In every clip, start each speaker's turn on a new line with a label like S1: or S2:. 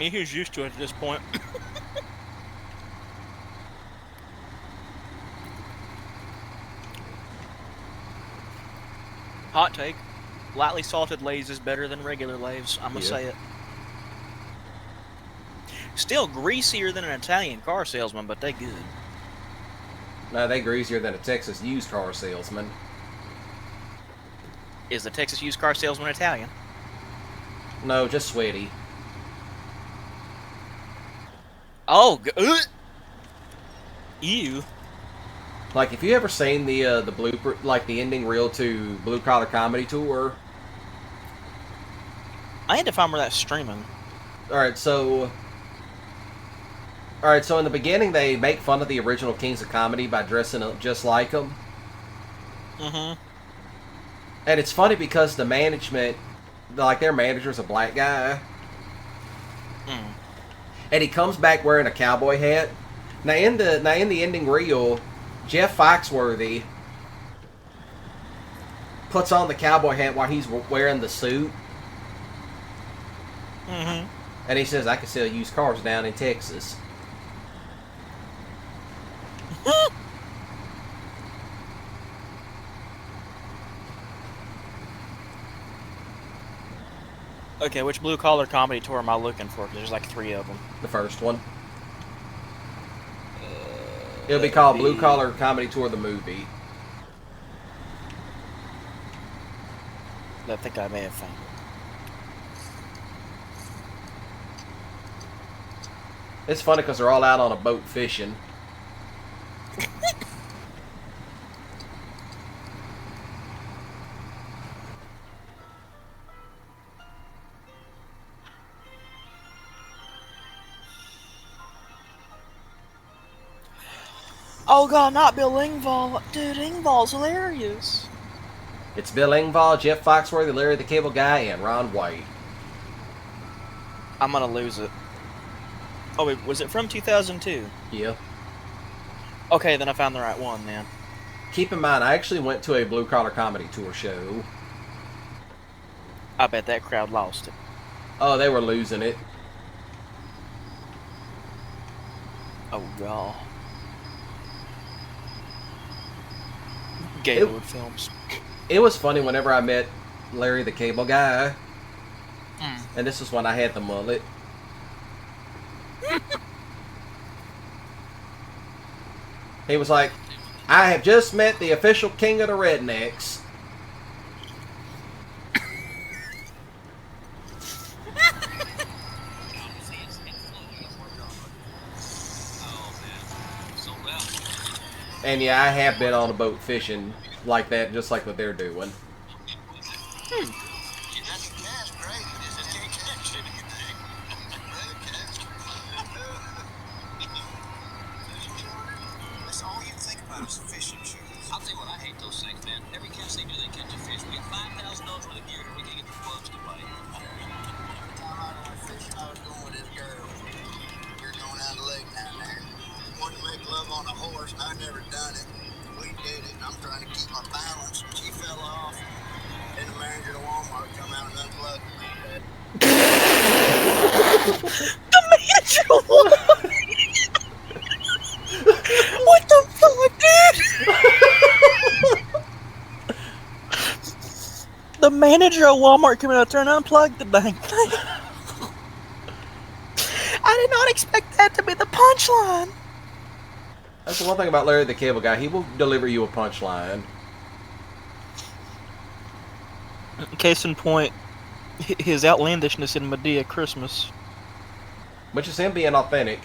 S1: me, who's used to it at this point. Hot take. Lightly salted Lay's is better than regular Lay's. I'm going to say it. Still greasier than an Italian car salesman, but they good.
S2: No, they greasier than a Texas used car salesman.
S1: Is the Texas used car salesman Italian?
S2: No, just sweaty.
S1: Oh, ew.
S2: Like, if you ever seen the blooper, like the ending reel to Blue Collar Comedy Tour?
S1: I had to find where that's streaming.
S2: Alright, so in the beginning, they make fun of the original Kings of Comedy by dressing up just like them.
S1: Mm-hmm.
S2: And it's funny because the management, like their manager's a black guy.
S1: Mm.
S2: And he comes back wearing a cowboy hat. Now in the ending reel, Jeff Foxworthy puts on the cowboy hat while he's wearing the suit.
S1: Mm-hmm.
S2: And he says, I can sell used cars down in Texas.
S1: Okay, which blue collar comedy tour am I looking for? There's like 3 of them.
S2: The first one. It'll be called Blue Collar Comedy Tour the movie.
S1: I think I may have found it.
S2: It's funny because they're all out on a boat fishing.
S1: Oh god, not Bill Engvall. Dude, Engvall's hilarious.
S2: It's Bill Engvall, Jeff Foxworthy, Larry the Cable Guy, and Ron White.
S1: I'm gonna lose it. Oh wait, was it from 2002?
S2: Yeah.
S1: Okay, then I found the right one, then.
S2: Keep in mind, I actually went to a Blue Collar Comedy Tour show.
S1: I bet that crowd lost it.
S2: Oh, they were losing it.
S1: Oh god. Gaylord Films.
S2: It was funny whenever I met Larry the Cable Guy.
S1: Mm.
S2: And this was when I had the mullet. He was like, I have just met the official king of the rednecks. And yeah, I have been on a boat fishing like that, just like what they're doing.
S3: I'll tell you what, I hate those things, man. Every catch they do, they catch a fish. We get $5,000 worth of gear and we can get the clubs to play. Fishing, I was going with this girl. We were going down the lake down there. Wanted to make love on a horse, and I'd never done it. We did it, and I'm trying to keep my balance, and she fell off. Then the manager of Walmart come out and unplugged me.
S1: The manager of Walmart! What the fuck, dude? The manager of Walmart came out there and unplugged the dang thing. I did not expect that to be the punchline.
S2: That's the one thing about Larry the Cable Guy. He will deliver you a punchline.
S1: Case in point, his outlandishness in Medea Christmas.
S2: Which is him being authentic.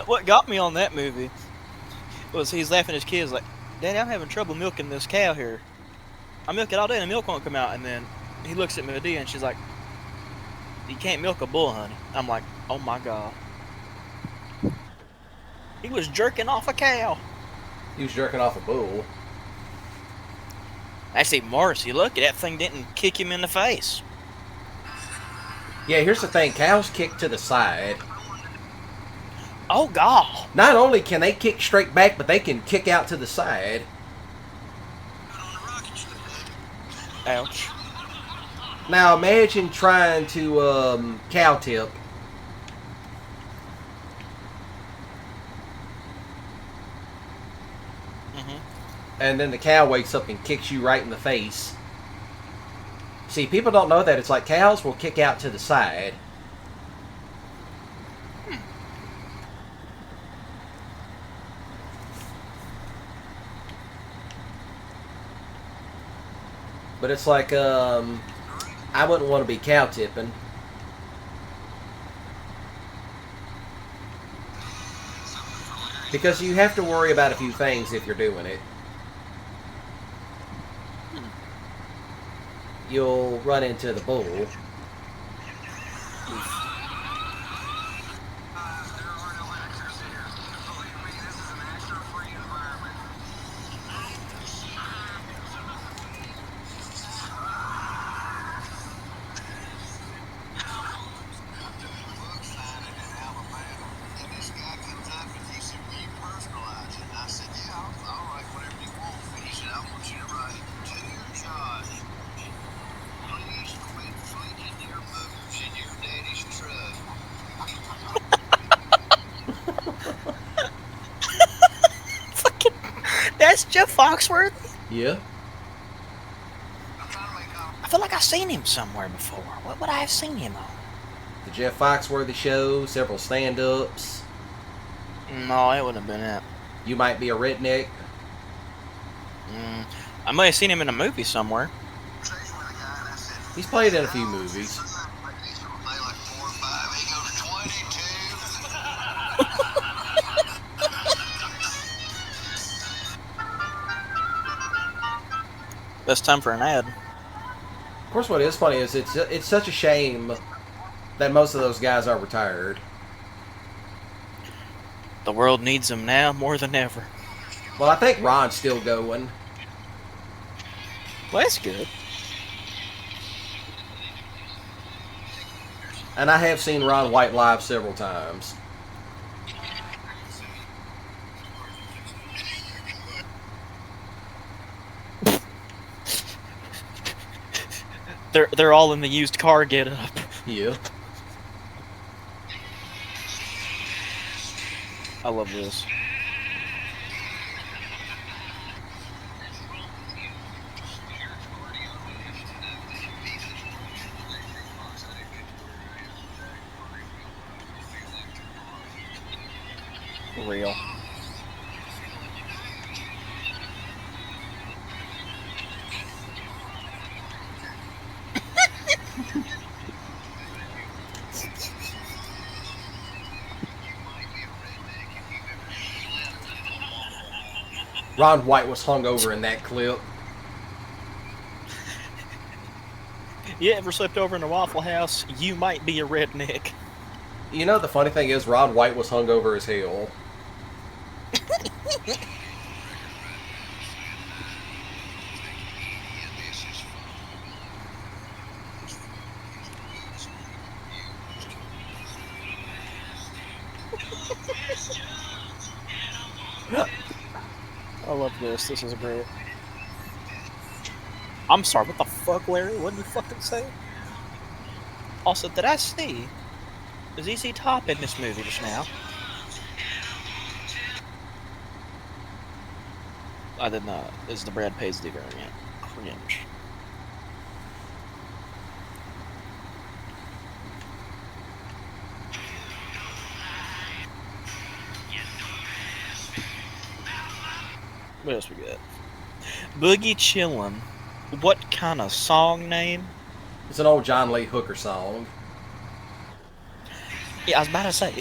S1: What got me on that movie was he's laughing at his kids like, Daddy, I'm having trouble milking this cow here. I milk it all day and the milk won't come out. And then he looks at Medea and she's like, you can't milk a bull, honey. I'm like, oh my god. He was jerking off a cow.
S2: He was jerking off a bull.
S1: Actually, Morrissey, look, that thing didn't kick him in the face.
S2: Yeah, here's the thing. Cows kick to the side.
S1: Oh, God.
S2: Not only can they kick straight back, but they can kick out to the side.
S1: Ouch.
S2: Now imagine trying to cow tip. And then the cow wakes up and kicks you right in the face. See, people don't know that. It's like cows will kick out to the side. But it's like, I wouldn't want to be cow tipping. Because you have to worry about a few things if you're doing it. You'll run into the bull.
S1: That's Jeff Foxworthy?
S2: Yeah.
S1: I feel like I've seen him somewhere before. What would I have seen him on?
S2: The Jeff Foxworthy Show, several stand-ups.
S1: No, it wouldn't have been it.
S2: You Might Be a Redneck.
S1: I may have seen him in a movie somewhere.
S2: He's played in a few movies.
S1: That's time for an ad.
S2: Of course, what is funny is it's such a shame that most of those guys are retired.
S1: The world needs him now more than ever.
S2: Well, I think Ron's still going.
S1: Well, that's good.
S2: And I have seen Ron White live several times.
S1: They're all in the used car get-up.
S2: Yeah.
S1: I love this. Real.
S2: Ron White was hungover in that clip.
S1: You ever slept over in a Waffle House? You might be a redneck.
S2: You know, the funny thing is, Ron White was hungover as hell.
S1: I love this. This is great. I'm sorry, what the fuck, Larry? What did you fucking say? Also, did I see... Is ZZ Top in this movie just now? I did not. This is the Brad Paisley variant. Cringe. What else we got? Boogie Chillin'. What kind of song name?
S2: It's an old John Lee Hooker song.
S1: Yeah, I was about to say.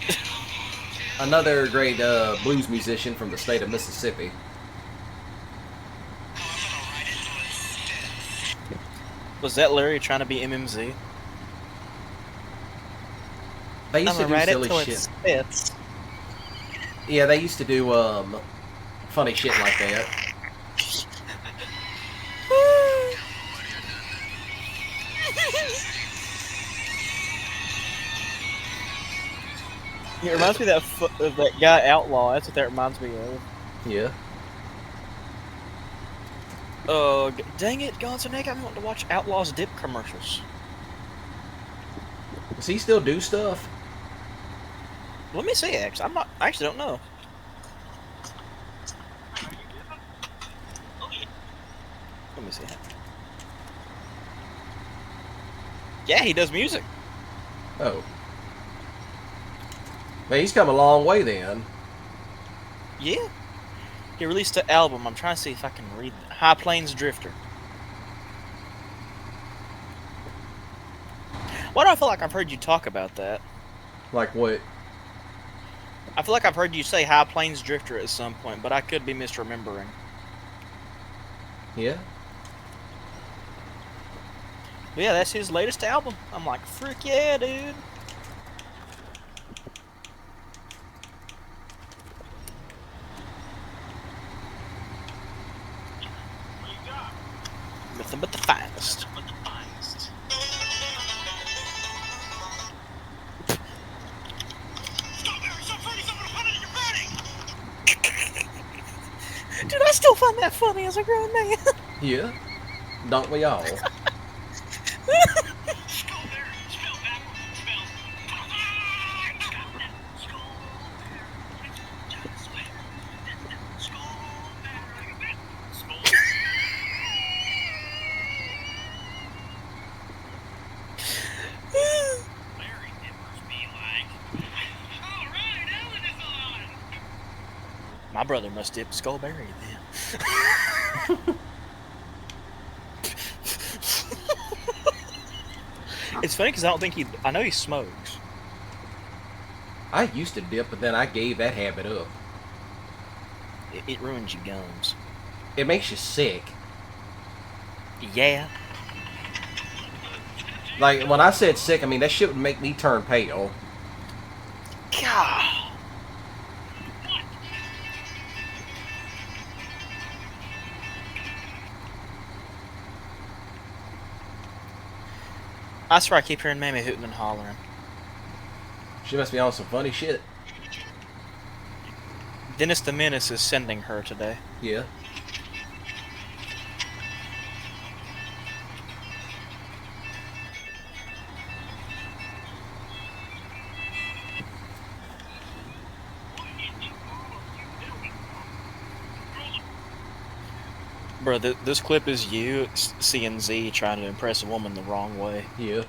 S2: Another great blues musician from the state of Mississippi.
S1: Was that Larry trying to be MMZ?
S2: They used to do silly
S1: till
S2: shit.
S1: it spits.
S2: Yeah, they used to do funny shit like that.
S1: It reminds me of that guy Outlaw. That's what that reminds me of.
S2: Yeah.
S1: Dang it, Gonzo Nick, I want to watch Outlaw's dip commercials.
S2: Does he still do stuff?
S1: Let me see, actually. I actually don't know. Let me see. Yeah, he does music.
S2: Oh. Man, he's come a long way then.
S1: Yeah. He released an album. I'm trying to see if I can read it. High Plains Drifter. Why do I feel like I've heard you talk about that?
S2: Like what?
S1: I feel like I've heard you say High Plains Drifter at some point, but I could be misremembering.
S2: Yeah.
S1: But yeah, that's his latest album. I'm like, frick yeah, dude. Nothing but the finest. Dude, I still find that funny as a grown man.
S2: Yeah. Don't we all?
S1: My brother must dip Skullberry then. It's funny because I don't think I know he smokes.
S2: I used to dip, but then I gave that habit up.
S1: It ruins your gums.
S2: It makes you sick.
S1: Yeah.
S2: Like, when I said sick, I mean, that shit would make me turn pale.
S1: God. I swear I keep hearing Mammy hooting and hollering.
S2: She must be on some funny shit.
S1: Dennis the Menace is sending her today.
S2: Yeah.
S1: Bro, this clip is you seeing Z trying to impress a woman the wrong way.
S2: Yeah.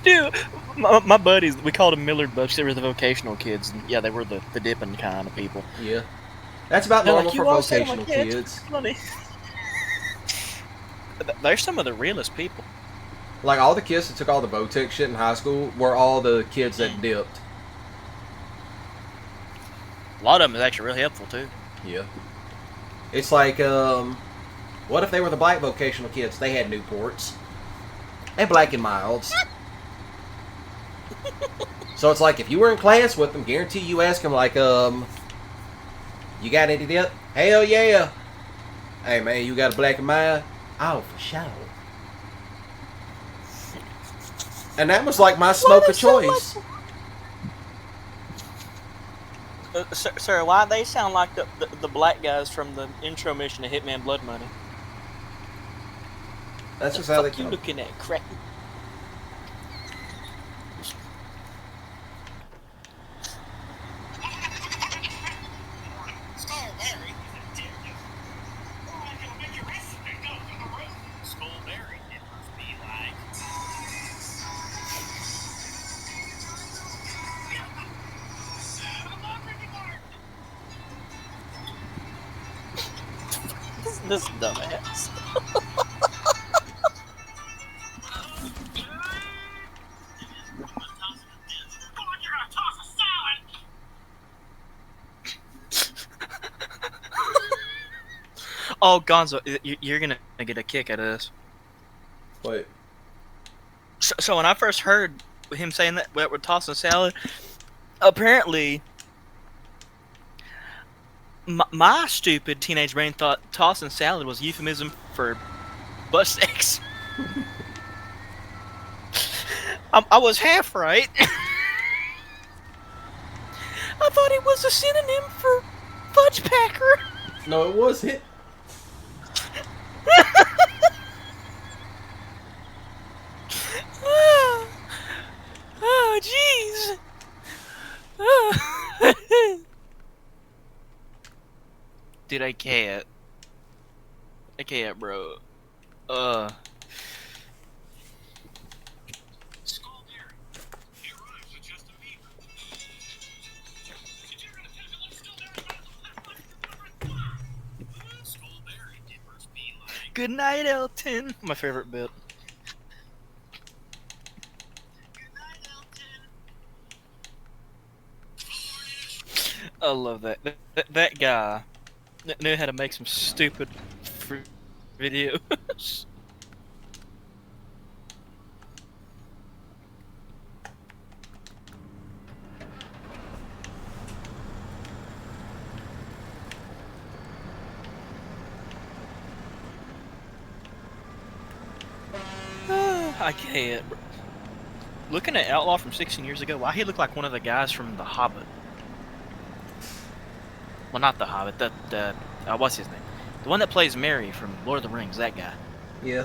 S1: Dude, my buddies, we called them Millard Bucks. They were the vocational kids. And yeah, they were the dipping kind of people.
S2: Yeah. That's about
S1: They're
S2: normal
S1: like,
S2: for vocational kids.
S1: Funny. They're some of the realest people.
S2: Like, all the kids that took all the Votech shit in high school were all the kids that dipped.
S1: A lot of them is actually really helpful, too.
S2: Yeah. It's like, what if they were the black vocational kids? They had Newports. And Black and Milds. So it's like, if you were in class with them, guarantee you ask them, like, you got any dip? Hell yeah. Hey, man, you got a Black and Mild? Oh, for sure. And that was like my smoke of choice.
S1: Sir, why they sound like the black guys from the intro mission to Hitman Blood Money?
S2: That's just how they
S1: you
S2: come.
S1: looking at, crack? This dumbass. Oh, Gonzo, you're gonna get a kick out of this.
S2: What?
S1: So when I first heard him saying that we're tossing salad, apparently my stupid teenage brain thought tossing salad was a euphemism for butt sex. I was half right. I thought it was a synonym for fudge packer.
S2: No, it wasn't.
S1: Oh, jeez. Oh. Dude, I can't. I can't, bro. Good night, Elton. My favorite bit. I love that. That guy knew how to make some stupid videos. I can't. Looking at Outlaw from 16 years ago, why he looked like one of the guys from The Hobbit? Well, not The Hobbit. What's his name? The one that plays Merry from Lord of the Rings. That guy.
S2: Yeah.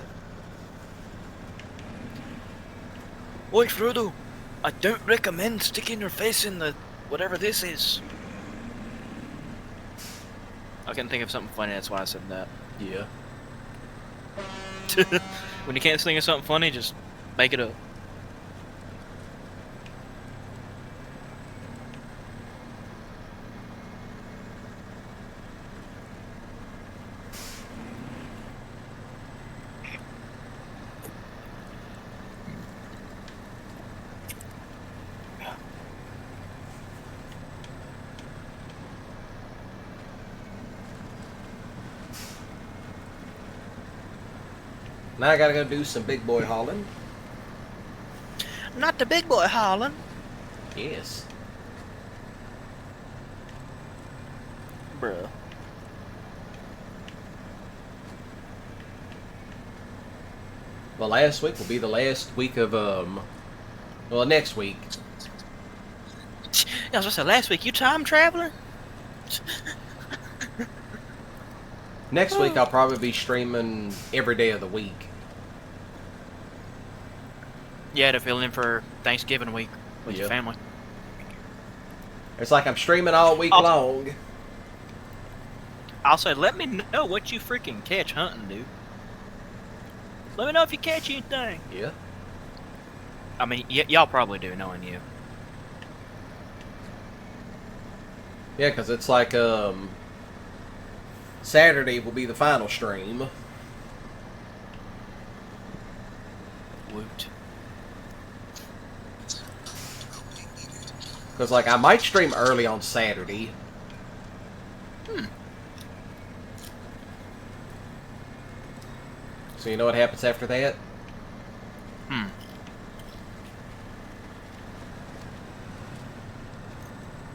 S1: Oi, Frodo! I don't recommend sticking your face in the whatever this is. I couldn't think of something funny. That's why I said that.
S2: Yeah.
S1: When you can't think of something funny, just make it up.
S2: Now I gotta go do some big boy hauling.
S1: Not the big boy hauling.
S2: Yes.
S1: Bruh.
S2: Well, last week will be the last week of, well, next week.
S1: I was gonna say, last week, you time traveling?
S2: Next week I'll probably be streaming every day of the week.
S1: Yeah, to fill in for Thanksgiving week with your family.
S2: It's like I'm streaming all week long.
S1: I'll say, let me know what you freaking catch hunting, dude. Let me know if you catch anything.
S2: Yeah.
S1: I mean, y'all probably do, knowing you.
S2: Yeah, because it's like, Saturday will be the final stream.
S1: Woot.
S2: Because, like, I might stream early on Saturday. So you know what happens after that?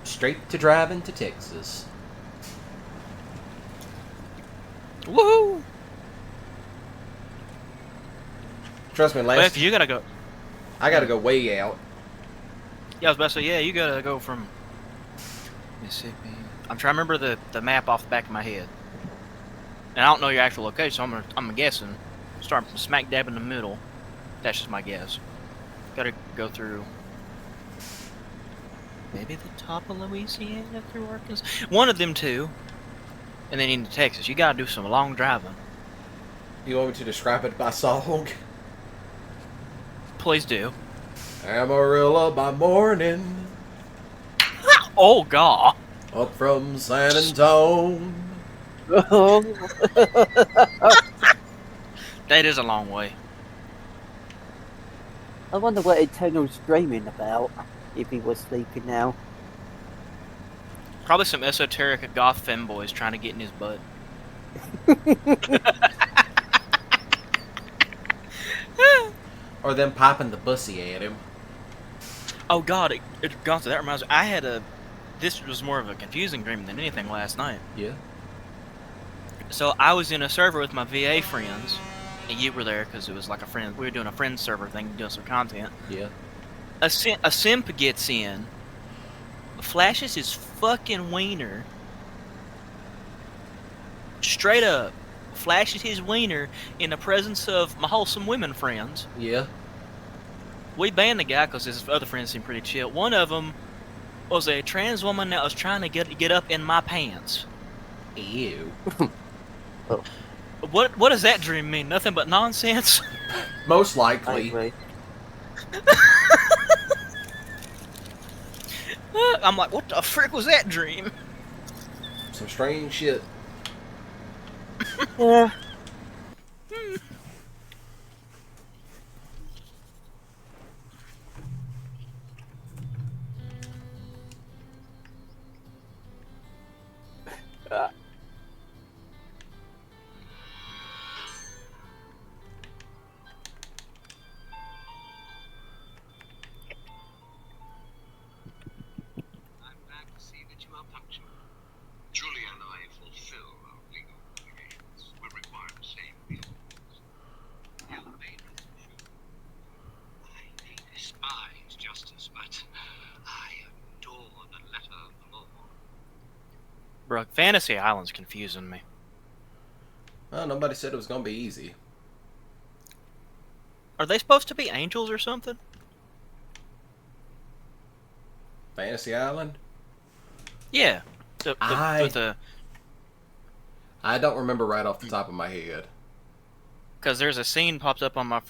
S2: Straight to driving to Texas.
S1: Woohoo!
S2: Trust me,
S1: Well, if you gotta go.
S2: I gotta go way out.
S1: Yeah, I was about to say, yeah, you gotta go from Mississippi. I'm trying to remember the map off the back of my head. And I don't know your actual location, so I'm guessing. Starting from smack dab in the middle. That's just my guess. Gotta go through maybe the top of Louisiana through Arkansas. One of them two. And then into Texas. You gotta do some long driving.
S2: You want me to describe it by song?
S1: Please do.
S2: Amarillo by morning,
S1: Oh, God.
S2: up from San Antone.
S1: That is a long way.
S4: I wonder what Eternal's dreaming about, if he was sleeping now.
S1: Probably some esoteric goth femboys trying to get in his butt.
S2: Or them popping the bussy at him.
S1: Oh God, Gunther, that reminds me. This was more of a confusing dream than anything last night.
S2: Yeah.
S1: So I was in a server with my VA friends, and you were there because it was like a friend. We were doing a friend server thing, doing some content.
S2: Yeah.
S1: A simp gets in flashes his fucking wiener. Straight up. Flashes his wiener in the presence of my wholesome women friends.
S2: Yeah.
S1: We banned the guy because his other friends seemed pretty chill. One of them was a trans woman that was trying to get up in my pants.
S2: Ew.
S1: What does that dream mean? Nothing but nonsense?
S2: Most
S4: I
S2: likely.
S4: agree.
S1: I'm like, what the frick was that dream?
S2: Some strange shit.
S4: Yeah.
S5: I'm glad to see that you are punctual. Julia and I fulfill our legal obligations. We require the same vehicles. I despise justice, but I adore the letter of the law.
S1: Bro, Fantasy Island's confusing me.
S2: Well, nobody said it was gonna be easy.
S1: Are they supposed to be angels or something?
S2: Fantasy Island?
S1: Yeah.
S2: I don't remember right off the top of my head.
S1: Because there's a scene popped up on my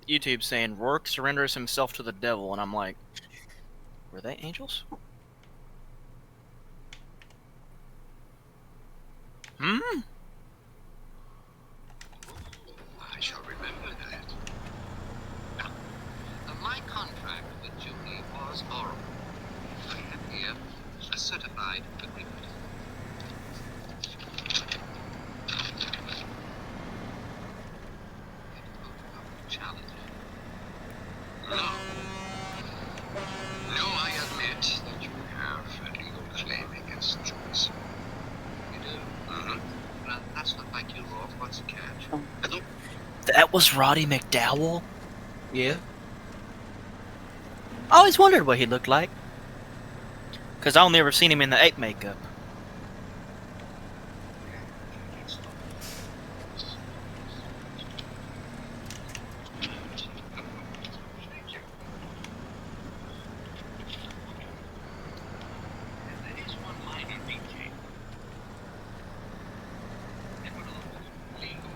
S1: YouTube saying Rourke surrenders himself to the devil, and I'm like, were they angels? Hmm?
S5: I shall remember that. Now, my contract with Julie was oral. I have here a certified agreement. Challenge. No. No, I admit that you have a legal claim against Joyce. You do? Mm-hmm. Now, that's not like you, Rolf. What's the catch?
S1: That was Roddy McDowell?
S2: Yeah.
S1: I always wondered what he looked like. Because I've never seen him in the ape makeup.
S5: There is one minor detail. Legal.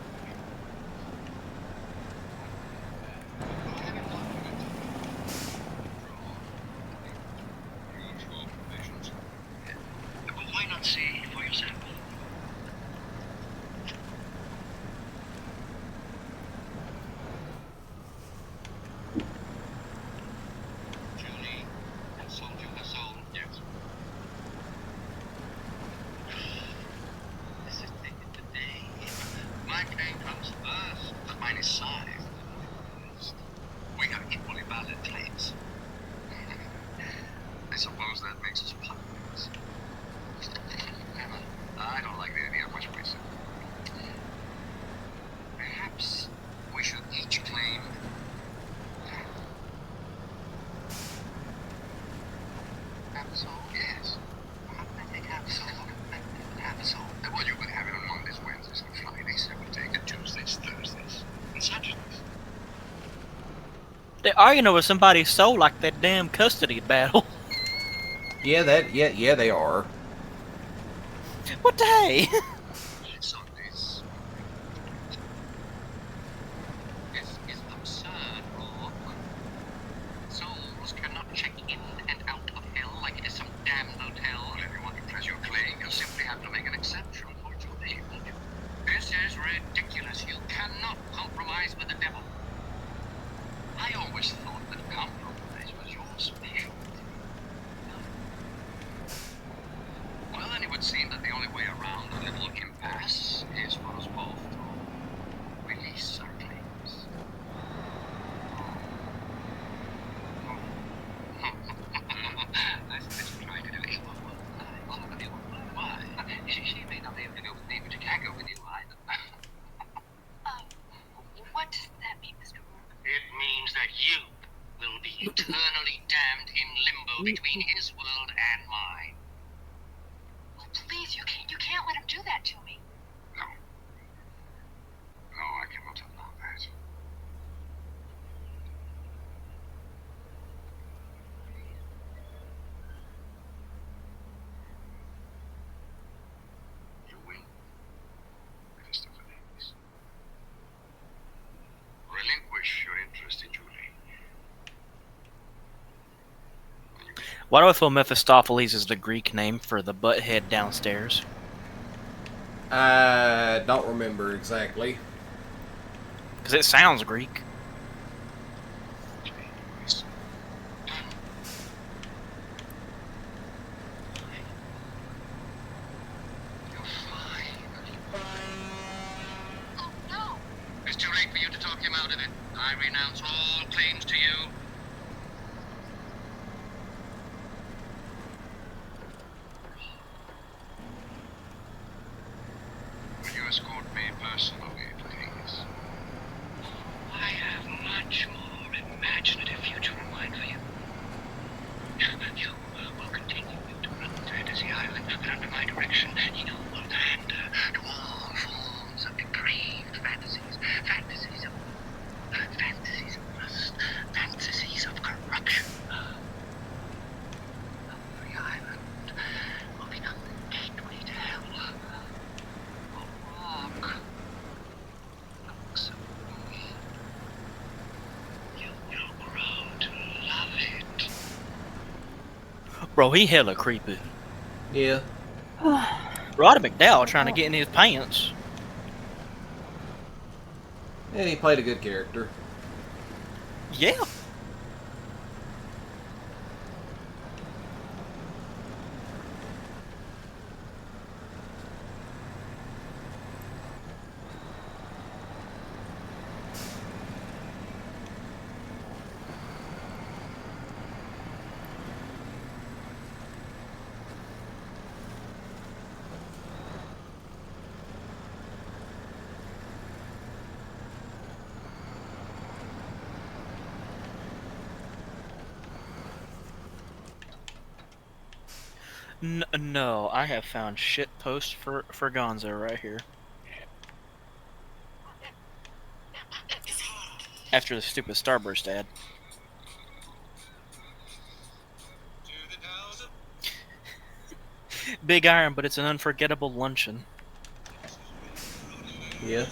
S5: But why not see for yourself? Julie has sold you her soul. Yes. This is the day. My claim comes first, but mine is sized. We have equally valid claims. I suppose that makes us partners. I don't like the idea of much wasted. Perhaps we should each claim half a soul? Yes. How can I take half a soul? Half a soul. Well, you could have it on Mondays, Wednesdays, and Fridays. I would take it Tuesdays, Thursdays, and Saturdays.
S1: They're arguing over somebody's soul like that damn custody battle.
S2: Yeah, they are.
S1: What the hey?
S5: Sundays. This is absurd, Rourke. Souls cannot check in and out of hell like it is some damned hotel. Well, if you want to press your claim, you'll simply have to make an exception for Julie. This is ridiculous. You cannot compromise with the devil. I always thought that compromise was your specialty. Well, then it would seem that the only way around a little impasse is for us both to release our claims. That's what you're trying to do. Why? She may not be able to go with me, but she can't go with you either.
S6: What does that mean, Mr. Rourke?
S5: It means that you will be eternally damned in limbo between his world
S1: Why do I feel Mephistopheles is the Greek name for the butthead downstairs?
S2: I don't remember exactly.
S1: Because it sounds Greek.
S6: Oh no!
S5: It's too late for you to talk him out of it. I renounce all claims to you. Will you escort me personally, please?
S6: I have much more imaginative future in mind for you. You will continue to run Fantasy Island, and under my direction, you will pander to all forms of depraved fantasies. Fantasies of lust, fantasies of corruption. The island will become the gateway to hell. A rock looks at me. You will grow to love it.
S1: Bro, he hella creepy.
S2: Yeah.
S1: Roddy McDowell trying to get in his pants.
S2: Yeah, he played a good character.
S1: Yeah. No, I have found shit post for Gonzo right here. After the stupid Starburst ad. Big Iron, but it's an unforgettable luncheon.
S2: Yeah.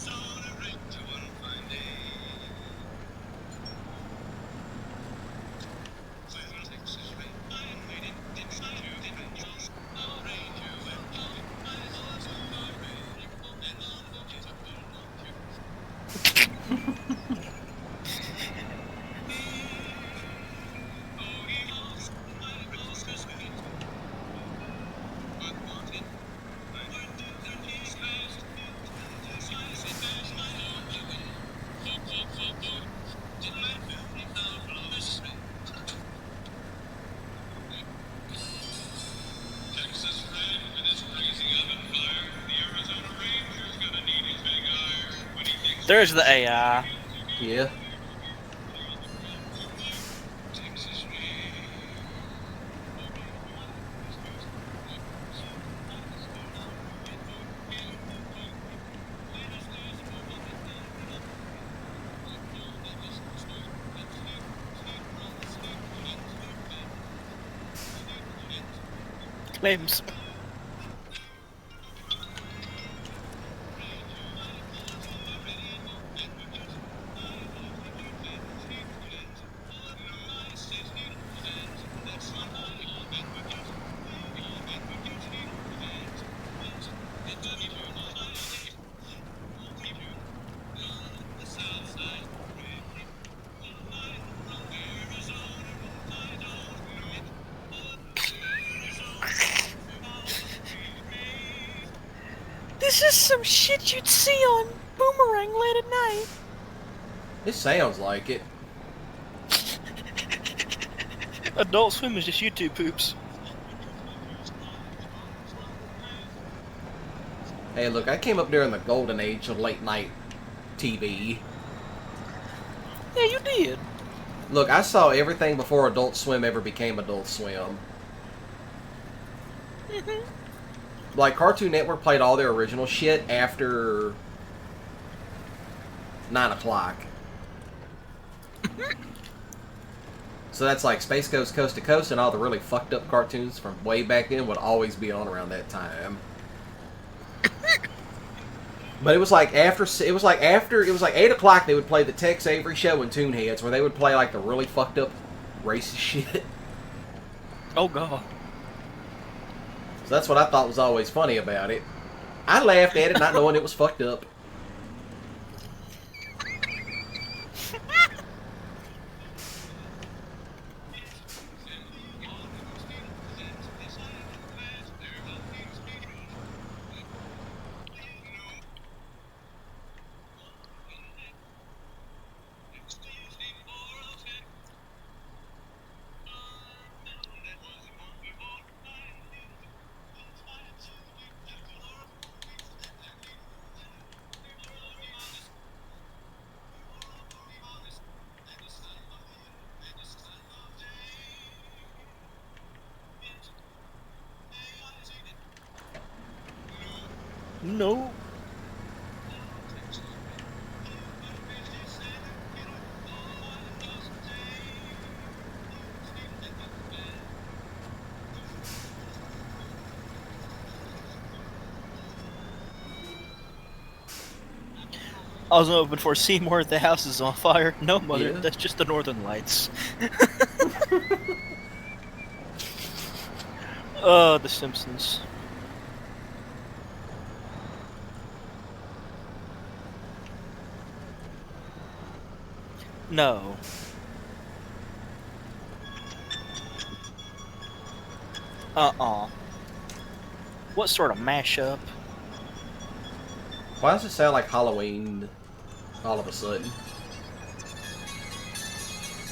S1: There's the AI.
S2: Yeah.
S1: Claims. This is some shit you'd see on Boomerang late at night.
S2: It sounds like it.
S1: Adult Swim is just YouTube poops.
S2: Hey, look, I came up during the golden age of late night TV.
S1: Yeah, you did.
S2: Look, I saw everything before Adult Swim ever became Adult Swim. Like, Cartoon Network played all their original shit after 9 o'clock. So that's like Space Ghost Coast to Coast, and all the really fucked up cartoons from way back then would always be on around that time. But it was like after 8 o'clock they would play the Tex Avery Show and Toonheads, where they would play like the really fucked up racist shit.
S1: Oh god.
S2: So that's what I thought was always funny about it. I laughed at it not knowing it was fucked up.
S1: No. I was hoping for Seymour, the house is on fire. No, mother,
S2: Yeah.
S1: that's just the Northern Lights. Oh, The Simpsons. No. Uh-uh. What sort of mashup?
S2: Why does it sound like Halloween all of a sudden?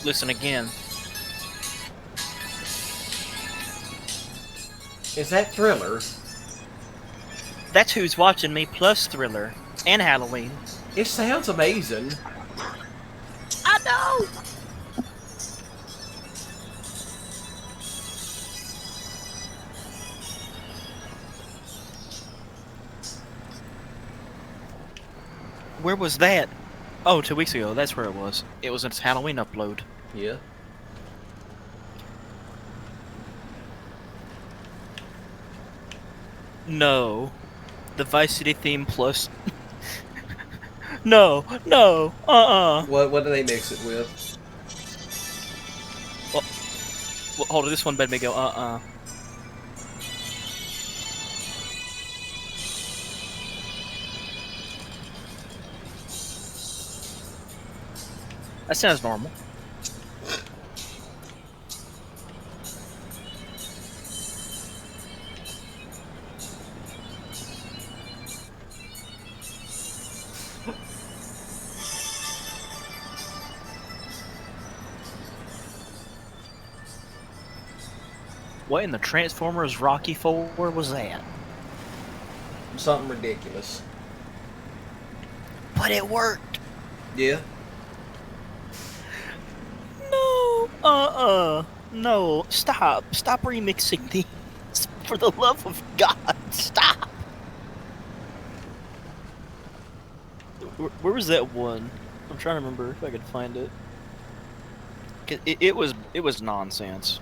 S1: Listen again.
S2: Is that Thriller?
S1: That's Who's Watching Me plus Thriller and Halloween.
S2: It sounds amazing.
S1: I know! Where was that? Oh, 2 weeks ago. That's where it was. It was its Halloween upload.
S2: Yeah.
S1: No. The Vice City theme plus... No, no,
S2: What do they mix it with?
S1: Well, hold on, this one made me go, That sounds normal. What in the Transformers Rocky 4 was that?
S2: Something ridiculous.
S1: But it worked!
S2: Yeah.
S1: No, no, stop remixing these. For the love of God, stop! Where was that one? I'm trying to remember if I could find it. 'Cause it was nonsense.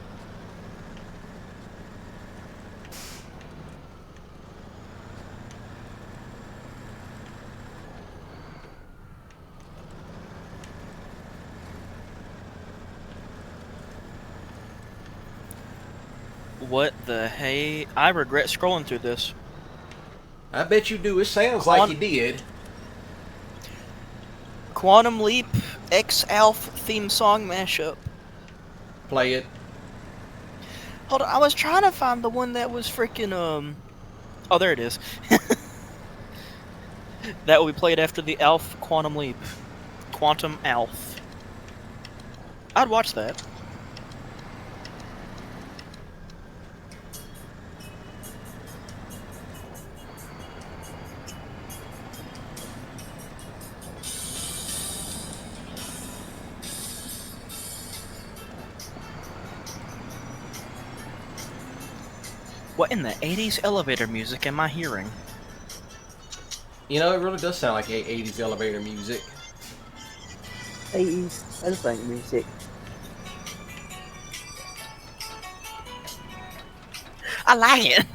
S1: What the hey? I regret scrolling through this.
S2: I bet you do. It sounds like you did.
S1: Quantum Leap X-Alf theme song mashup.
S2: Play it.
S1: Hold on, I was trying to find the one that was freaking Oh, there it is. That will be played after the Alf Quantum Leap. Quantum Alf. I'd watch that. What in the 80s elevator music am I hearing?
S2: You know, it really does sound like 80s elevator music.
S4: 80s elevator music.
S1: I like it.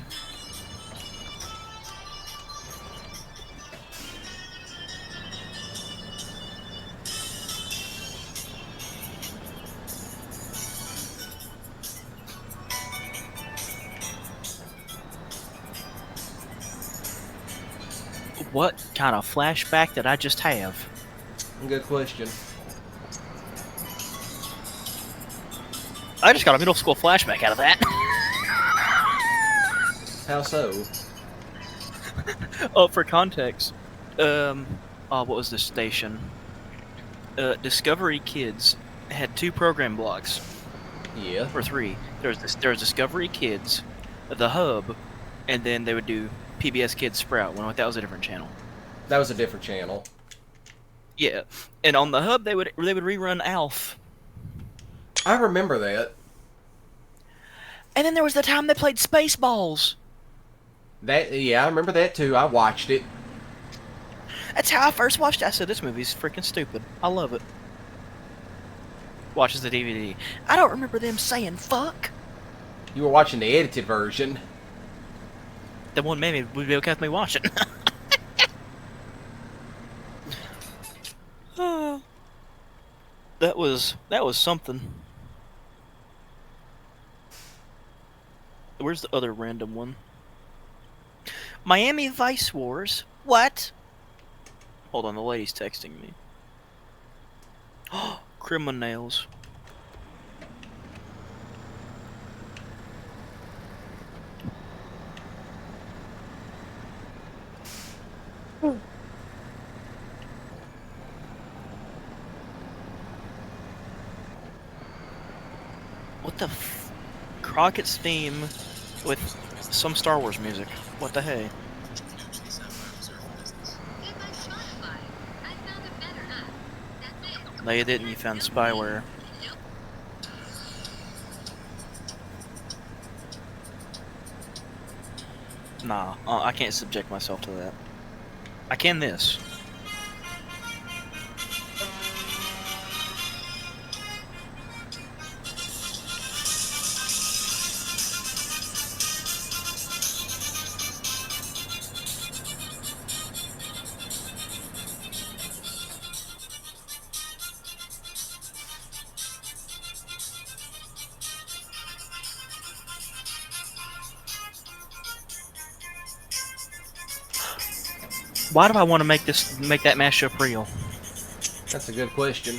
S1: what kind of flashback did I just have?
S2: Good question.
S1: I just got a middle school flashback out of that.
S2: How so?
S1: Oh, for context, what was the station? Discovery Kids had 2 program blocks,
S2: Yeah.
S1: or 3. There was Discovery Kids, the Hub, and then they would do PBS Kids Sprout. When that was a different channel.
S2: That was a different channel.
S1: Yeah, and on the Hub they would rerun Alf.
S2: I remember that.
S1: And then there was the time they played Spaceballs.
S2: Yeah, I remember that too. I watched it.
S1: That's how I first watched it. I said, this movie's freaking stupid. I love it. Watches the DVD. I don't remember them saying fuck.
S2: You were watching the edited version.
S1: That one made me would be okay with me watching. That was something. Where's the other random one? Miami Vice Wars. What? Hold on, the lady's texting me. Criminals. What the f... Crockett's theme with some Star Wars music. What the hey? No, you didn't. You found spyware. Nah, I can't subject myself to that. I can this. Why do I want to make that mashup real?
S2: That's a good question.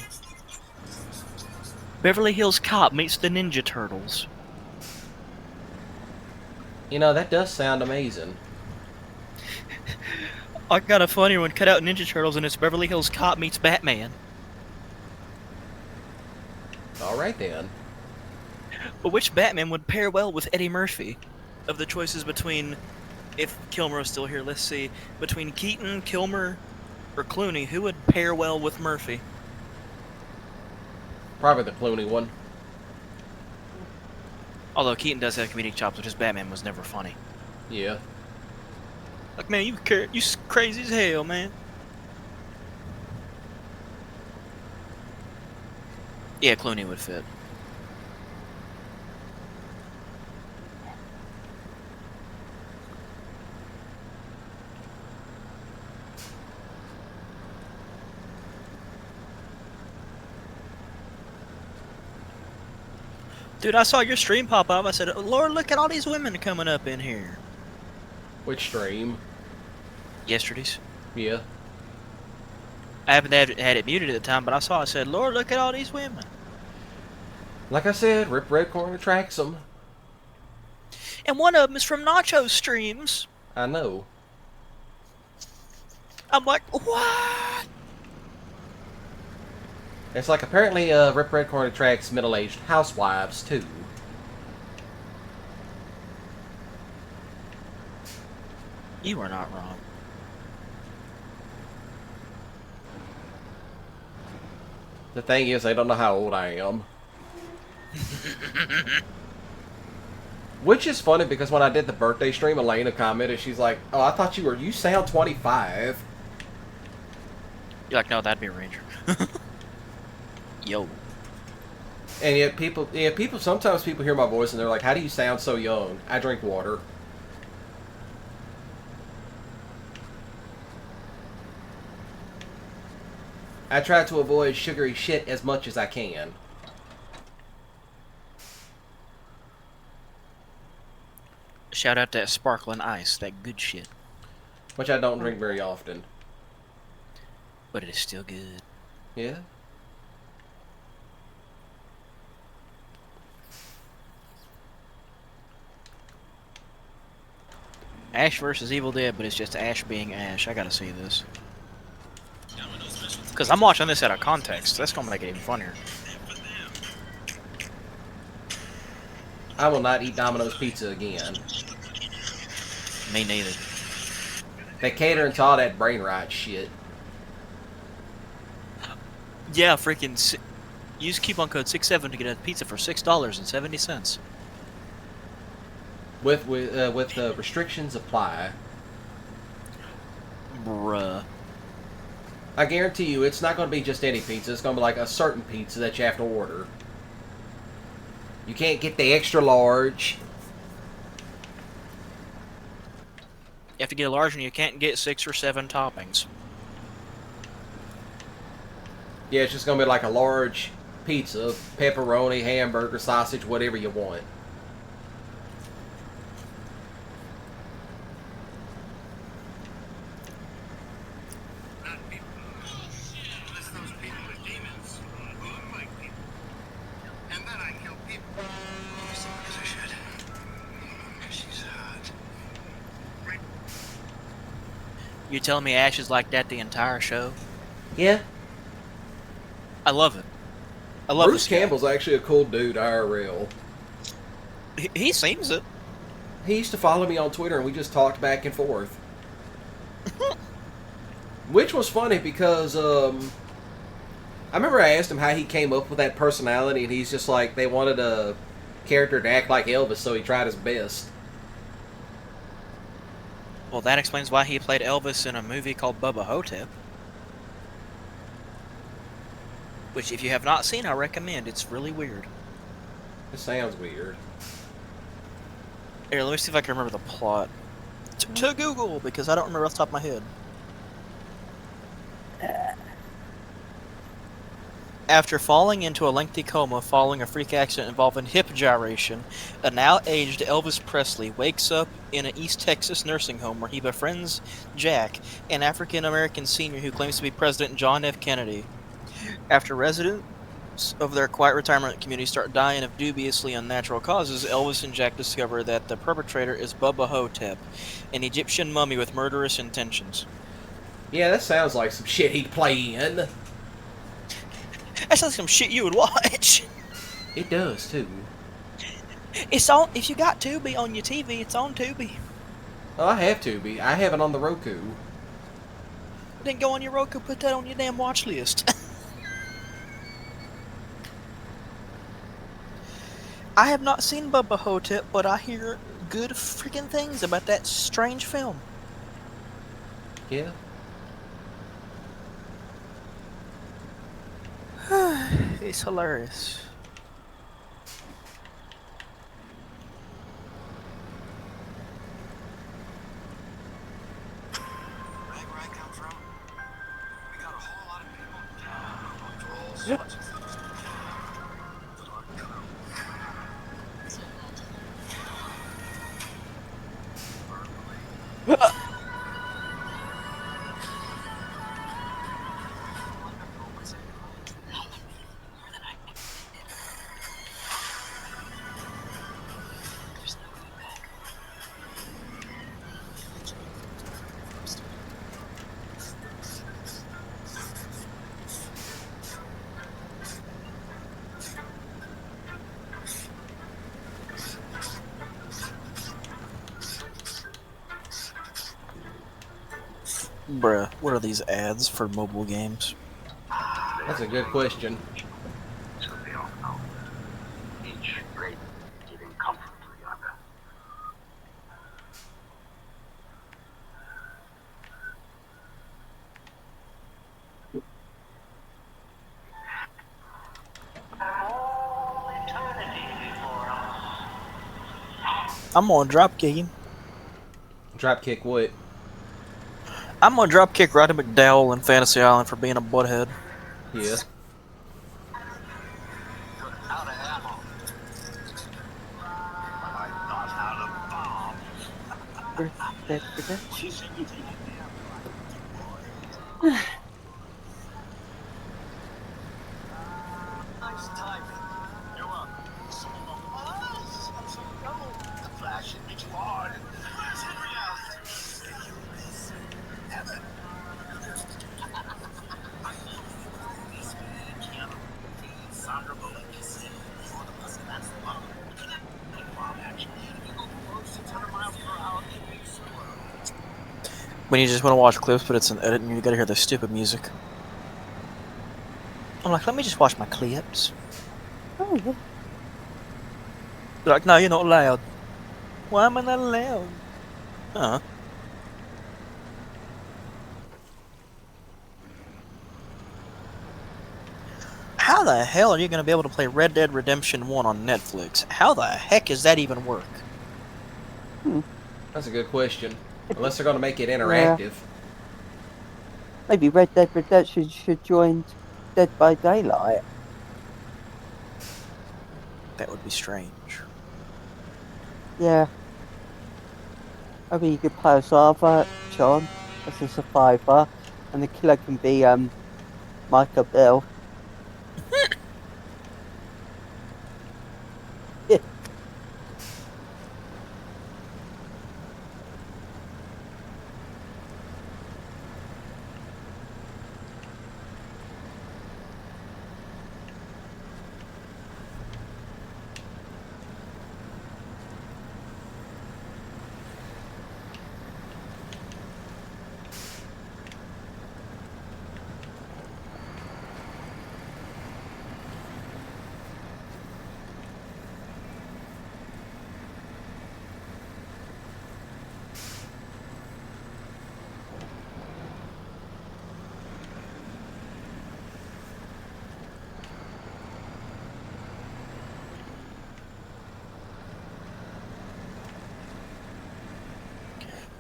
S1: Beverly Hills Cop meets the Ninja Turtles.
S2: You know, that does sound amazing.
S1: I got a funnier one. Cut out Ninja Turtles and it's Beverly Hills Cop meets Batman.
S2: Alright then.
S1: But which Batman would pair well with Eddie Murphy? Of the choices between, if Kilmer was still here, let's see, between Keaton, Kilmer, or Clooney, who would pair well with Murphy?
S2: Probably the Clooney one.
S1: Although Keaton does have comedic chops, which his Batman was never funny.
S2: Yeah.
S1: Like, man, you crazy as hell, man. Yeah, Clooney would fit. Dude, I saw your stream pop up. I said, oh, Lord, look at all these women coming up in here.
S2: Which stream?
S1: Yesterday's.
S2: Yeah.
S1: I haven't had it muted at the time, but I saw it. I said, Lord, look at all these women.
S2: Like I said, Rip Red Corner tracks them.
S1: And one of them is from Nacho's streams.
S2: I know.
S1: I'm like, what?
S2: It's like apparently Rip Red Corner tracks middle-aged housewives too.
S1: You are not wrong.
S2: The thing is, they don't know how old I am. Which is funny because when I did the birthday stream, Elena commented, she's like, "Oh, I thought you sound 25."
S1: You're like, no, that'd be a Ranger. Yo.
S2: And yet sometimes people hear my voice and they're like, "How do you sound so young?" I drink water. I try to avoid sugary shit as much as I can.
S1: Shout out that sparkling ice, that good shit.
S2: which I don't drink very often.
S1: But it is still good.
S2: Yeah.
S1: Ash versus Evil Dead, but it's just Ash being Ash. I gotta see this. Because I'm watching this out of context. That's gonna make it even funnier.
S2: I will not eat Domino's pizza again.
S1: Me neither.
S2: They cater into all that brain rot shit.
S1: Yeah, freaking. Use coupon code 67 to get a pizza for $6.70.
S2: With restrictions apply.
S1: Bruh.
S2: I guarantee you, it's not going to be just any pizza. It's going to be like a certain pizza that you have to order. You can't get the extra large.
S1: You have to get a large and you can't get 6 or 7 toppings.
S2: Yeah, it's just going to be like a large pizza, pepperoni, hamburger, sausage, whatever you want.
S1: You telling me Ash is like that the entire show?
S2: Yeah.
S1: I love it. I love
S2: Bruce
S1: this guy.
S2: Campbell's actually a cool dude, IRL.
S1: He seems it.
S2: He used to follow me on Twitter and we just talked back and forth. Which was funny because, I remember I asked him how he came up with that personality and he's just like, they wanted a character to act like Elvis, so he tried his best.
S1: Well, that explains why he played Elvis in a movie called Bubba Hotep. Which, if you have not seen, I recommend. It's really weird.
S2: It sounds weird.
S1: Here, let me see if I can remember the plot. To Google, because I don't remember off the top of my head. After falling into a lengthy coma following a freak accident involving hip gyration, a now-aged Elvis Presley wakes up in an East Texas nursing home where he befriends Jack, an African-American senior who claims to be President John F. Kennedy. After residents of their quiet retirement community start dying of dubiously unnatural causes, Elvis and Jack discover that the perpetrator is Bubba Hotep, an Egyptian mummy with murderous intentions.
S2: Yeah, that sounds like some shit he'd play in.
S1: That sounds like some shit you would watch.
S2: It does, too.
S1: It's on. If you got Tubi on your TV, it's on Tubi.
S2: Oh, I have Tubi. I have it on the Roku.
S1: Then go on your Roku, put that on your damn watch list. I have not seen Bubba Hotep, but I hear good freaking things about that strange film.
S2: Yeah.
S1: It's hilarious.
S3: Right where I come from, we got a whole lot of people for all sorts of things.
S1: Bruh, what are these ads for mobile games?
S2: That's a good question.
S6: So they all know. Each great giving comfort to the other. All eternity before us.
S1: I'm gonna dropkick him.
S2: Dropkick what?
S1: I'm gonna dropkick Roddy McDowell in Fantasy Island for being a butthead.
S2: Yeah.
S3: Out of ammo. I thought out of bombs.
S4: Red Dead Redemption.
S3: Nice timing. You're welcome. Some of them us and some gold. The flash should make you hard and crash in reality. Heaven. Sandra Bullock is in for the bus, and that's the bomb. Bomb action. You go below 600 miles per hour, it makes you
S1: When you just want to watch clips, but it's an edit and you gotta hear the stupid music. I'm like, let me just watch my clips.
S4: Oh, yeah.
S1: They're like, no, you're not allowed. Why am I not allowed? Huh? How the hell are you going to be able to play Red Dead Redemption 1 on Netflix? How the heck does that even work?
S2: That's a good question. Unless they're going to make it interactive.
S4: Maybe Red Dead Redemption should join Dead by Daylight.
S1: That would be strange.
S4: Yeah. I mean, you could play as Arthur, John, as a survivor, and the killer can be Michael Bell.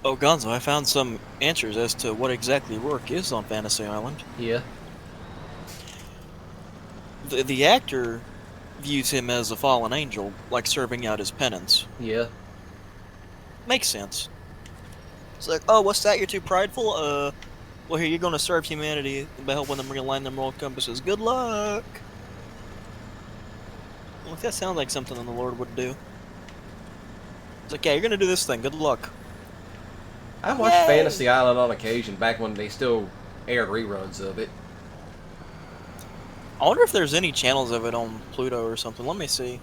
S1: Oh, Gonzo, I found some answers as to what exactly Rourke is on Fantasy Island.
S2: Yeah.
S1: The actor views him as a fallen angel, like serving out his penance.
S2: Yeah.
S1: Makes sense. It's like, oh, what's that? You're too prideful? Well, here, you're gonna serve humanity by helping them realign their moral compasses. Good luck! Well, that sounds like something the Lord would do. It's like, yeah, you're gonna do this thing. Good luck.
S2: I watched
S1: Yay!
S2: Fantasy Island on occasion back when they still aired reruns of it.
S1: I wonder if there's any channels of it on Pluto or something. Let me see.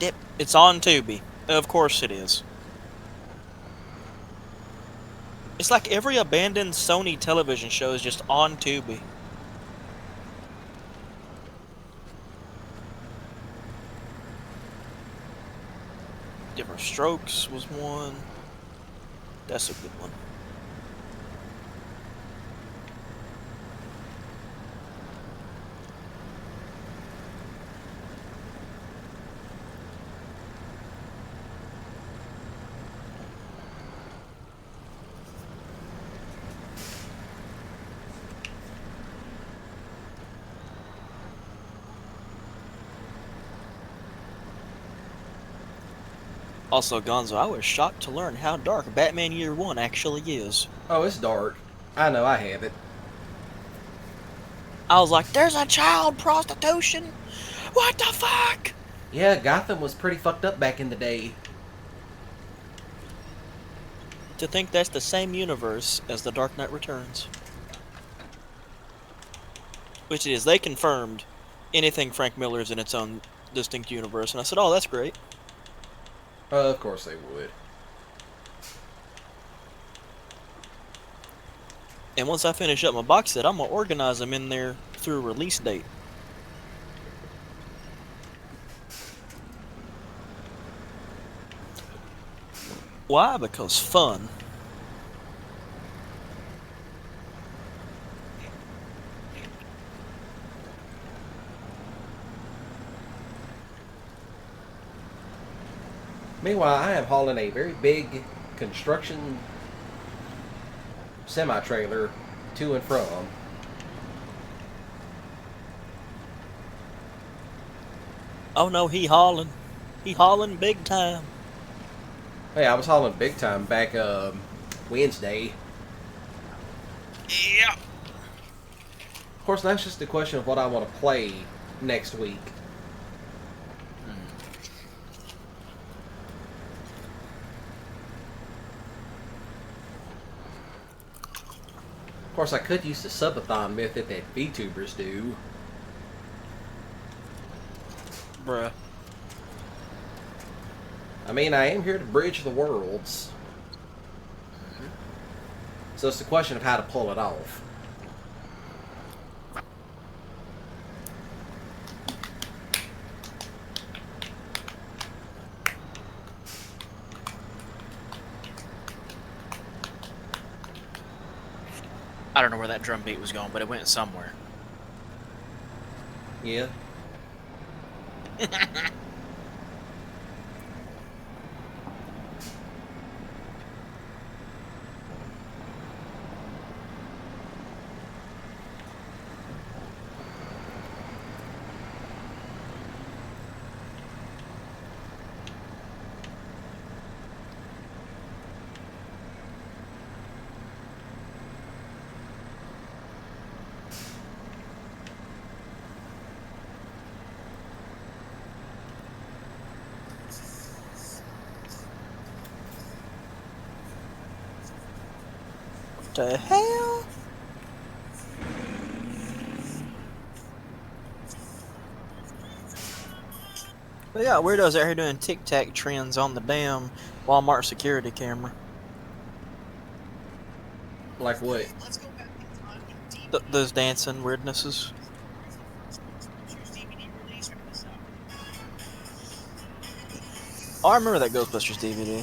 S1: Dip. It's on Tubi. Of course it is. It's like every abandoned Sony television show is just on Tubi. Different Strokes was one. That's a good one. Also, Gonzo, I was shocked to learn how dark Batman Year One actually is.
S2: Oh, it's dark. I know, I have it.
S1: I was like, there's a child prostitution? What the fuck?
S2: Yeah, Gotham was pretty fucked up back in the day.
S1: To think that's the same universe as The Dark Knight Returns. Which it is. They confirmed anything Frank Miller's in its own distinct universe. And I said, oh, that's great.
S2: Of course they would.
S1: And once I finish up my box set, I'm going to organize them in there through release date. Why? Because fun.
S2: Meanwhile, I am hauling a very big construction semi-trailer to and from.
S1: Oh no, he hauling. He hauling big time.
S2: Hey, I was hauling big time back Wednesday.
S1: Yeah.
S2: Of course, that's just a question of what I want to play next week. Of course, I could use the subathon method that VTubers do.
S1: Bruh.
S2: I mean, I am here to bridge the worlds. So it's the question of how to pull it off.
S1: I don't know where that drum beat was going, but it went somewhere.
S2: Yeah.
S1: What the hell? We got weirdos out here doing tic-tac trends on the damn Walmart security camera.
S2: Like what?
S1: Those dancing weirdnesses. Oh, I remember that Ghostbusters DVD.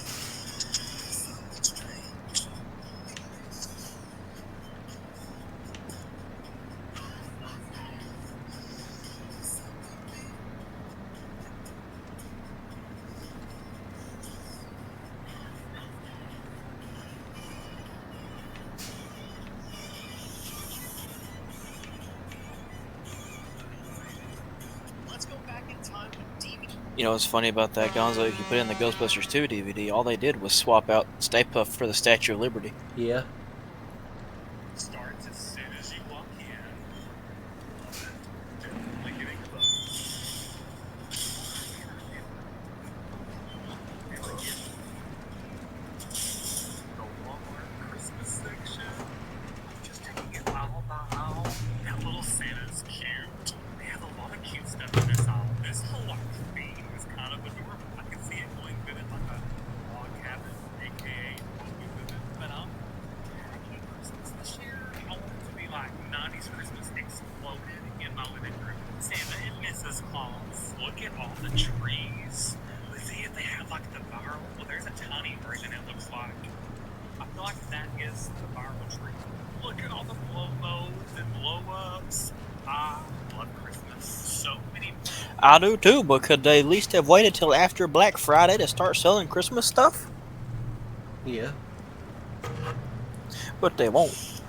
S1: You know what's funny about that, Gonzo? If you put in the Ghostbusters 2 DVD, all they did was swap out Stay Puft for the Statue of Liberty.
S2: Yeah.
S7: Starts as soon as you walk in. Definitely getting close. The Walmart Christmas section. Just taking it aisle by aisle. That little Santa's cute. They have a lot of cute stuff in this aisle. This whole theme is kind of adorable. I can see it going good in like a log cabin, aka movie with it. But Christmas this year, I want it to be like 90s Christmas exploded in my living room. Santa and Mrs. Claus. Look at all the trees. Let's see if they have like the viral. Well, there's a tiny version it looks like. I feel like that is the viral tree. Look at all the blow-mows and blow-ups. I love Christmas. So many.
S1: I do too, but could they at least have waited till after Black Friday to start selling Christmas stuff?
S2: Yeah.
S1: But they won't.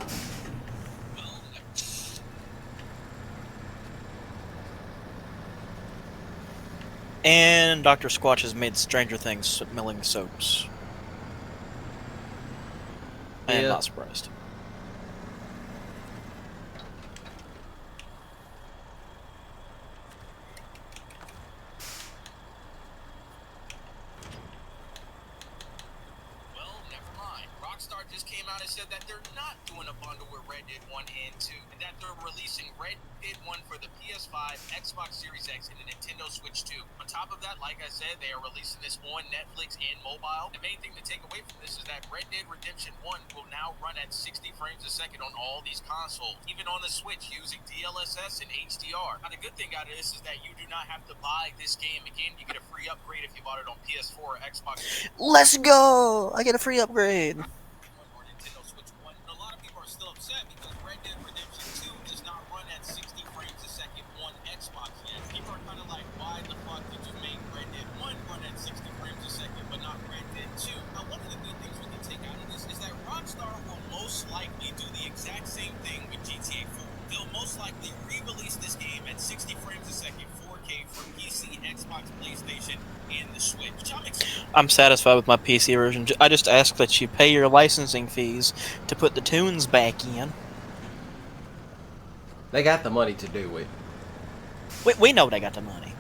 S1: And Dr. Squatch has made Stranger Things smelling soaps. I am
S2: Yeah.
S1: not surprised.
S8: Well, never mind. Rockstar just came out and said that they're not doing a bundle with Red Dead 1 and 2, and that they're releasing Red Dead 1 for the PS5, Xbox Series X, and the Nintendo Switch 2. On top of that, like I said, they are releasing this on Netflix and mobile. The main thing to take away from this is that Red Dead Redemption 1 will now run at 60 frames a second on all these consoles, even on the Switch using DLSS and HDR. Now, the good thing out of this is that you do not have to buy this game again. You get a free upgrade if you bought it on PS4 or Xbox.
S1: Let's go! I get a free upgrade.
S8: Or Nintendo Switch 1. And a lot of people are still upset because Red Dead Redemption 2 does not run at 60 frames a second on Xbox yet. People are kind of like, why the fuck did you make Red Dead 1 run at 60 frames a second but not Red Dead 2? Now, one of the good things we can take out of this is that Rockstar will most likely do the exact same thing with GTA 4. They'll most likely re-release this game at 60 frames a second, 4K for PC, Xbox, PlayStation, PlayStation and the Switch, which I'm excited.
S1: I'm satisfied with my PC version. I just ask that you pay your licensing fees to put the tunes back in.
S2: They got the money to do it.
S1: We know they got the money.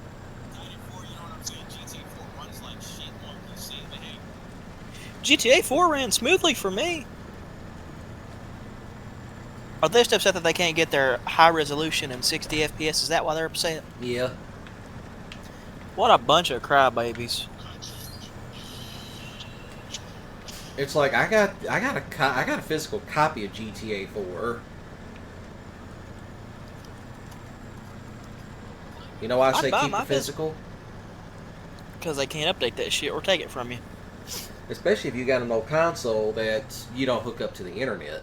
S1: GTA 4 ran smoothly for me. Are they just upset that they can't get their high resolution and 60 FPS? Is that why they're upset?
S2: Yeah.
S1: What a bunch of crybabies.
S2: It's like I got a physical copy of GTA 4. You know why I say
S1: buy
S2: keep
S1: my
S2: the physical?
S1: Because they can't update that shit or take it from you.
S2: Especially if you got an old console that you don't hook up to the internet.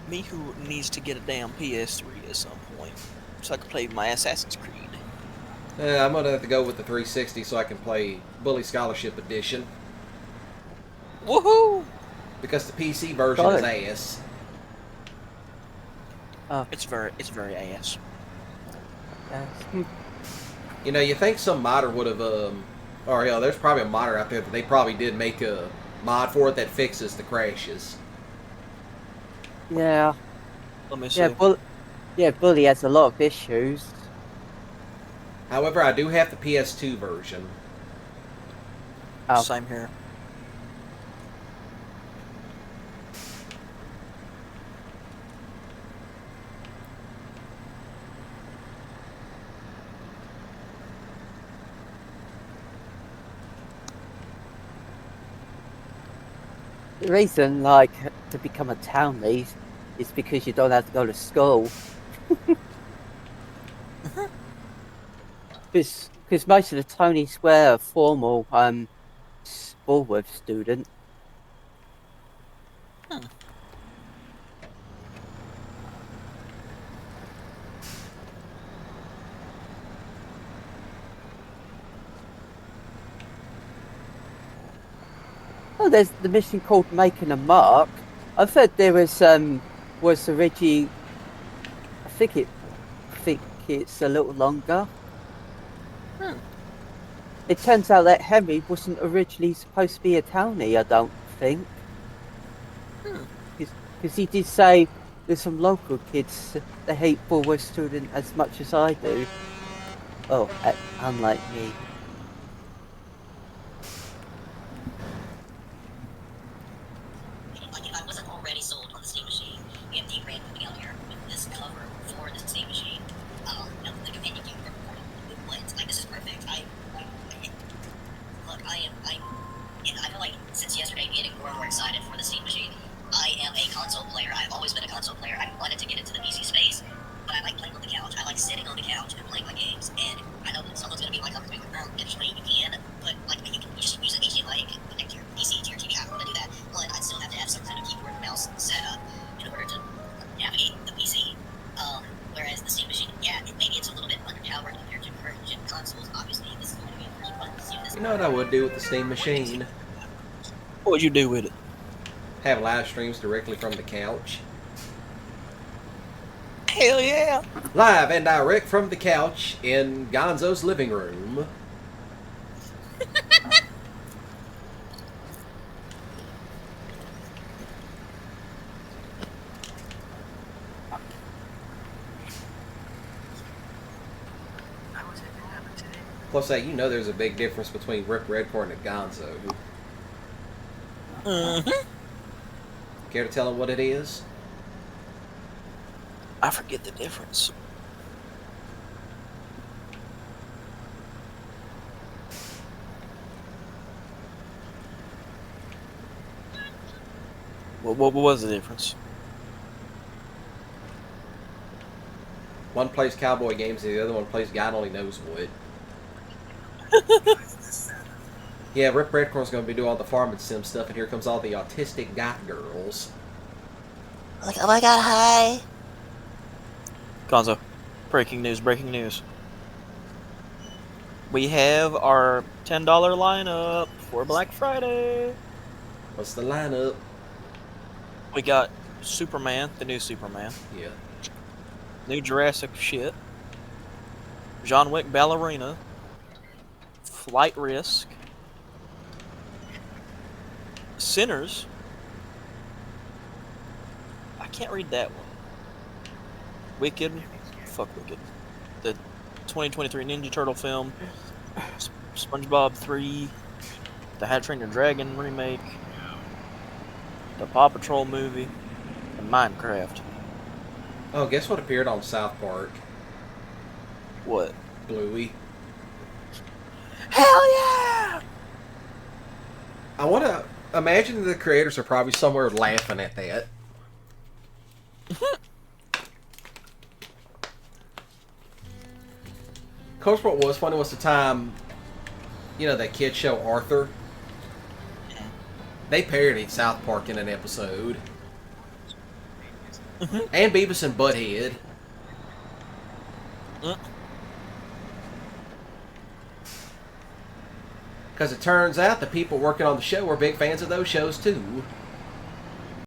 S1: Me who needs to get a damn PS3 at some point, so I can play my Assassin's Creed.
S2: I'm gonna have to go with the 360 so I can play Bully Scholarship Edition.
S1: Woohoo!
S2: Because the PC version is ass.
S1: It's very ass.
S2: You know, you think some modder would have, or hell, there's probably a modder out there that they probably did make a mod for it that fixes the crashes.
S4: Yeah.
S1: Let me see.
S4: Bully has a lot of issues.
S2: However, I do have the PS2 version.
S4: Oh.
S1: Same here.
S4: The reason, like, to become a town lead is because you don't have to go to school. Because most of the Tony Square are formal Bullworth student. Oh, there's the mission called Making a Mark. I thought there was originally. I think it's a little longer. It turns out that Henry wasn't originally supposed to be a townie, I don't think. Because he did say there's some local kids that hate Bullworth student as much as I do. Oh, unlike me.
S9: Like, if I wasn't already sold on the Steam Machine, we have D-Brand coming out here with this cover for the Steam Machine. The companion game for the Blitz. Like, this is perfect. I feel like since yesterday, getting more and more excited for the Steam Machine. I am a console player. I've always been a console player. I wanted to get into the PC space, but I like playing on the couch. I like sitting on the couch and playing my games. And I know that someone's gonna be like, eventually you can, but like you can just use an HDMI and connect your PC to your TV. I want to do that, but I'd still have to have some kind of keyboard and mouse set up in order to navigate the PC. Whereas the Steam Machine, maybe it's a little bit underpowered compared to current gen consoles. Obviously, this is going to be a first one to see this.
S2: You know what I would do with the Steam Machine?
S1: What would you do with it?
S2: Have live streams directly from the couch.
S1: Hell yeah!
S2: Live and direct from the couch in Gonzo's living room. Plus, you know there's a big difference between Rip Redcorn and Gonzo. Care to tell him what it is?
S1: I forget the difference. What was the difference?
S2: One plays cowboy games and the other one plays God only knows what. Yeah, Rip Redcorn's going to be doing all the farming sim stuff, and here comes all the autistic goth girls.
S9: Like, oh my god, hi!
S1: Gonzo, breaking news. We have our $10 lineup for Black Friday.
S2: What's the lineup?
S1: We got Superman, the new Superman.
S2: Yeah.
S1: New Jurassic shit. John Wick Ballerina. Flight Risk, Sinners. I can't read that one. Wicked. Fuck Wicked. The 2023 Ninja Turtle film. SpongeBob 3. The How to Train Your Dragon remake. The Paw Patrol movie. And Minecraft.
S2: Oh, guess what appeared on South Park?
S1: What?
S2: Bluey.
S1: Hell yeah!
S2: I want to imagine the creators are probably somewhere laughing at that. Of course, what was funny was the time, you know, that kid show Arthur. They parodied South Park in an episode. And Beavis and Butthead. Because it turns out the people working on the show were big fans of those shows too.